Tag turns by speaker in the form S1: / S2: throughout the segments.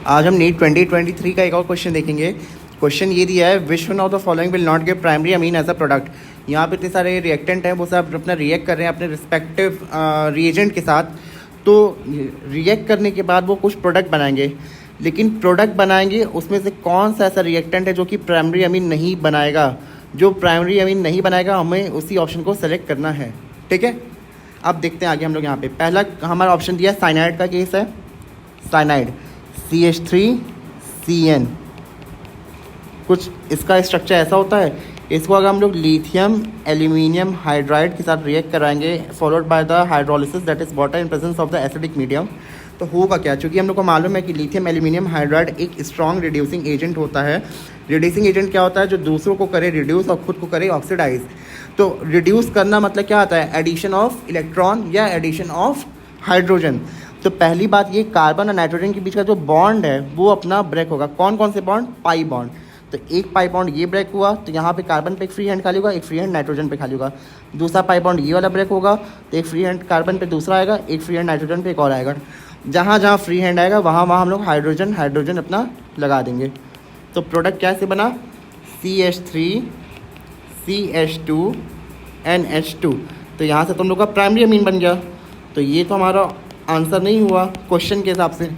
S1: आज हम नीट 2023 का एक और क्वेश्चन देखेंगे। क्वेश्चन ये दिया है, which one of the following will not give primary amine as a product. यहाँ पे इतने सारे रिएक्टेंट हैं, वो सब अपना रिएक्ट कर रहे हैं अपने रिस्पेक्टिव रिएजेंट के साथ। तो रिएक्ट करने के बाद वो कुछ प्रोडक्ट बनाएंगे, लेकिन प्रोडक्ट बनाएंगे उसमें से कौन सा ऐसा रिएक्टेंट है जो कि प्राइमरी अमीन नहीं बनाएगा। जो प्राइमरी अमीन नहीं बनाएगा हमें उसी ऑप्शन को सेलेक्ट करना है। ठीक है, अब देखते हैं आगे हम लोग। यहाँ पे पहला हमारा ऑप्शन दिया साइनाइड का केस है। साइनाइड CH3CN, कुछ इसका स्ट्रक्चर ऐसा होता है। इसको अगर हम लोग लिथियम एल्यूमिनियम हाइड्राइड के साथ रिएक्ट कराएंगे followed by the hydrolysis that is water in presence of the acidic medium, तो होगा क्या। चूँकि हम लोग को मालूम है कि लिथियम एल्यूमिनियम हाइड्राइड एक स्ट्रॉन्ग रिड्यूसिंग एजेंट होता है। रिड्यूसिंग एजेंट क्या होता है, जो दूसरों को करे रिड्यूस और खुद को करे ऑक्सीडाइज। तो रिड्यूस करना मतलब क्या आता है, एडिशन ऑफ इलेक्ट्रॉन या एडिशन ऑफ हाइड्रोजन। तो पहली बात ये, कार्बन और नाइट्रोजन के बीच का जो बॉन्ड है वो अपना ब्रेक होगा। कौन कौन से बॉन्ड, पाई बॉन्ड। तो एक पाई बॉन्ड ये ब्रेक हुआ तो यहाँ पे कार्बन पे एक फ्री हैंड खाली होगा, एक फ्री हैंड नाइट्रोजन पे खाली होगा। दूसरा पाई बॉन्ड ये वाला ब्रेक होगा तो एक फ्री हैंड कार्बन पे दूसरा आएगा, एक फ्री हैंड नाइट्रोजन पे एक और आएगा। जहाँ जहाँ फ्री हैंड आएगा वहाँ वहाँ हम लोग हाइड्रोजन अपना लगा देंगे। तो प्रोडक्ट कैसे बना, CH3CH2NH2। तो यहाँ से तुम लोग का प्राइमरी अमीन बन गया। तो ये तो हमारा आंसर नहीं हुआ क्वेश्चन के हिसाब से।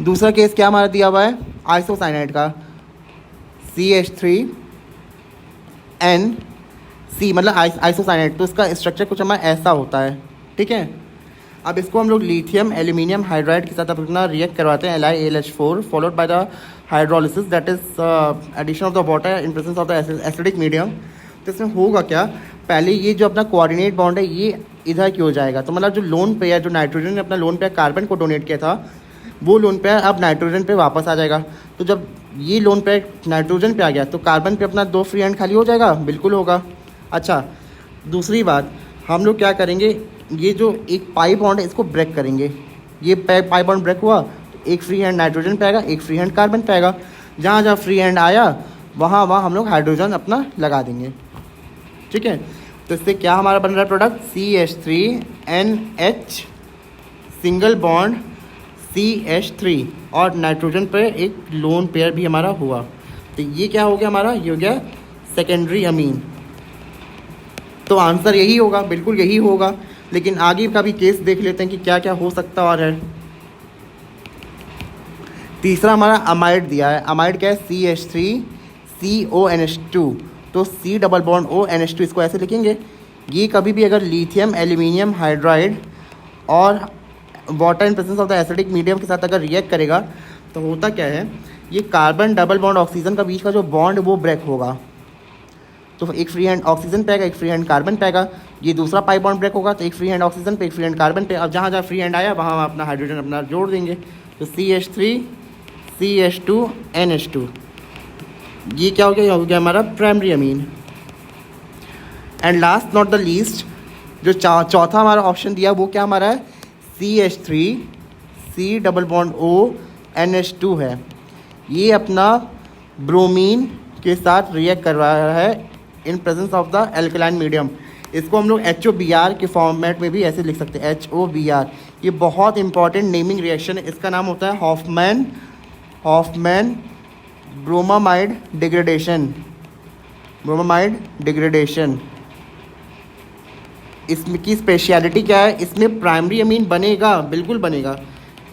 S1: दूसरा केस क्या हमारा दिया हुआ है, आइसोसाइनाइड का CH3NC, मतलब आइसोसाइनाइड। तो इसका स्ट्रक्चर कुछ हमारा ऐसा होता है। ठीक है, अब इसको हम लोग लिथियम एल्यूमिनियम हाइड्राइड के साथ अपना रिएक्ट करवाते हैं LiAlH4 followed by the hydrolysis that is addition of the water in presence of the acidic medium. तो इसमें होगा क्या, पहले ये जो अपना कोऑर्डिनेट बॉन्ड है ये इधर की हो जाएगा। तो मतलब जो लोन पेयर, जो नाइट्रोजन ने अपना लोन पेयर कार्बन को डोनेट किया था, वो लोन पेयर अब नाइट्रोजन पे वापस आ जाएगा। तो जब ये लोन पेयर नाइट्रोजन पे आ गया तो कार्बन पे अपना 2 फ्री हैंड खाली हो जाएगा, बिल्कुल होगा। अच्छा, दूसरी बात, हम लोग क्या करेंगे, ये जो एक पाई बॉन्ड है इसको ब्रेक करेंगे। ये पाई बॉन्ड ब्रेक हुआ तो एक फ्री हैंड नाइट्रोजन पे आएगा, एक फ्री हैंड कार्बन पे आएगा। जहाँ जहाँ फ्री हैंड आया वहाँ वहाँ हम लोग हाइड्रोजन अपना लगा देंगे। ठीक है, तो इससे क्या हमारा बन रहा है product, CH3NH single bond CH3 और नाइट्रोजन पे एक लोन पेयर भी हमारा हुआ। तो ये क्या हो गया हमारा, ये हो गया सेकेंडरी अमीन। तो आंसर यही होगा, बिल्कुल यही होगा। लेकिन आगे का भी केस देख लेते हैं कि क्या क्या हो सकता और है। तीसरा हमारा अमाइड दिया है। अमाइड क्या है, CH3CONH2। तो C डबल बॉन्ड ONH2, इसको ऐसे लिखेंगे। ये कभी भी अगर लिथियम एल्यूमिनियम हाइड्राइड और water in presence of the acidic medium के साथ अगर रिएक्ट करेगा तो होता क्या है, ये कार्बन डबल बॉन्ड ऑक्सीजन का बीच का जो बॉन्ड वो ब्रेक होगा। तो एक फ्री हैंड ऑक्सीजन पे आएगा, एक फ्री हैंड कार्बन पे आएगा। ये दूसरा पाई बॉन्ड ब्रेक होगा तो एक फ्री हैंड ऑक्सीजन पे, एक फ्री हैंड कार्बन पे। अब जहाँ जहाँ फ्री हैंड आया वहाँ अपना हाइड्रोजन अपना जोड़ देंगे। तो CH3CH2NH2, ये क्या हो गया, ये हो गया हमारा primary amine. And last not the least, जो चौथा हमारा ऑप्शन दिया वो क्या हमारा है, CH3C डबल बॉन्ड ONH2 है। ये अपना ब्रोमीन के साथ रिएक्ट कर रहा है इन presence of the alkaline medium. इसको हम लोग HOBr के फॉर्मेट में भी ऐसे लिख सकते हैं, HOBr। ये बहुत इंपॉर्टेंट नेमिंग रिएक्शन है। इसका नाम होता है हॉफमैन ब्रोमामाइड डिग्रेडेशन। इसकी स्पेशलिटी क्या है, इसमें प्राइमरी अमीन बनेगा, बिल्कुल बनेगा,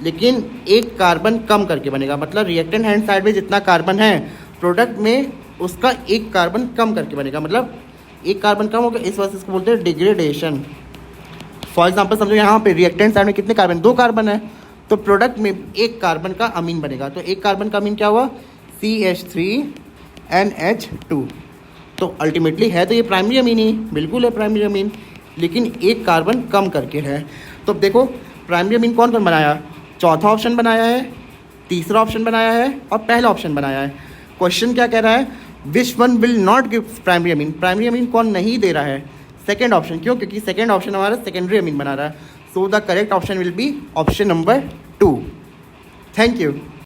S1: लेकिन एक कार्बन कम करके बनेगा। मतलब रिएक्टेंट हैंड साइड में जितना कार्बन है प्रोडक्ट में उसका एक कार्बन कम करके बनेगा। मतलब एक कार्बन कम होगा, इस वजह से इसको बोलते हैं डिग्रेडेशन। फॉर एग्जांपल समझो यहाँ पे रिएक्टेंट साइड में कितने कार्बन, 2 कार्बन है, तो प्रोडक्ट में एक कार्बन का अमीन बनेगा। तो एक कार्बन का अमीन क्या हुआ, CH3NH2। तो अल्टीमेटली है तो ये प्राइमरी अमीन ही, बिल्कुल है प्राइमरी अमीन, लेकिन एक कार्बन कम करके है। तो देखो प्राइमरी अमीन कौन कौन बनाया, चौथा ऑप्शन बनाया है, तीसरा ऑप्शन बनाया है और पहला ऑप्शन बनाया है। क्वेश्चन क्या कह रहा है, which one will not give primary Amin. Primary amine कौन नहीं दे रहा है, सेकेंड ऑप्शन। क्यों, क्योंकि सेकेंड ऑप्शन हमारा सेकेंडरी अमीन बना रहा है। So the correct option will be option number 2। Thank you.